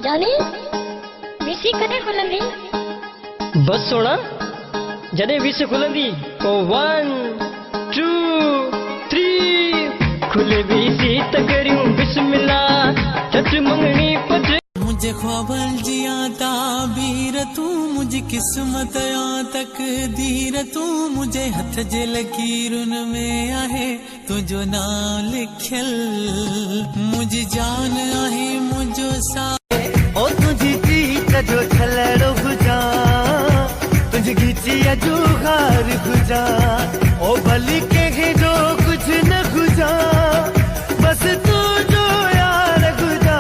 जाने विसी कदे खुलंदी? बस सोना जॾहिं विस खुलंदी को 1 2 3 खुले विसी त करियूं बिस्मिल्लाह चट मंगणी पट मुझे ख्वाबल जिया ताबीर तू मुझे किस्मत या तकदीर तू मुझे हथ जे लकीरुन में आहे तुझो नाम लिखल मुझे जान आहे मुझो सा ओ तुझी जीत जो छलड़ो गुजा तुझी घिचिया जो हार गुजा ओ भली के जो कुछ न गुजा बस तू जो यार गुजा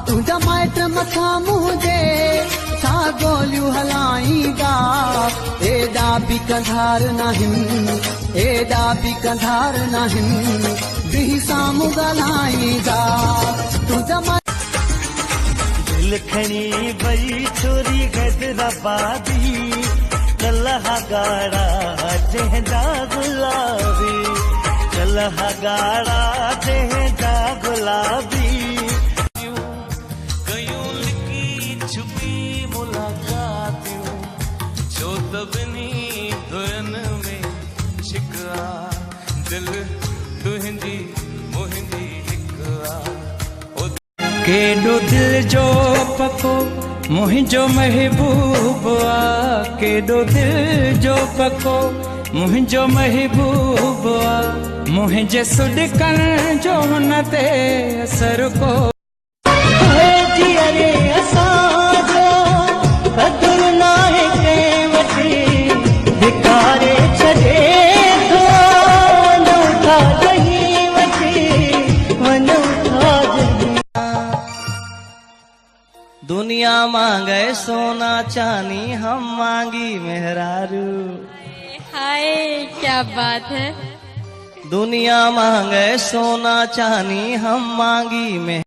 तुझा माइट मथा मुझे छा गोलियूं हलाईंदा एॾा बि कंधार नाहिनि एॾा बि कंधार नाहिनि बिही साम्हूं ॻाल्हाईंदा तुझा दिल खणी वई छोरी हैदराबादी कलहा गाड़ा जंहिंजा गुलाबी कलहा गाड़ा जंहिंजा गुलाबी कयूं लिकी छुपी मुलाकातियूं छो त ॿिन्ही धुन में शिकवा दिल तुंहिंजी मुंहिंजी हिकु केॾो दिल जो पको मुंहिंजो महबूब आ केॾो दिल जो पको मुंहिंजो महबूब आ मुंहिंजे सुॾकण जो हुन ते असर को जियरे असांजो कदुर नाहे कंहिं वटि भिकारे छॾे थो वञूं था जहीं वटि वञूं था जहीं दुनिया मांगे सोना चांदी हम मांगी मेहरारू हाय क्या बात है। दुनिया मांगे सोना चांदी हम मांगी में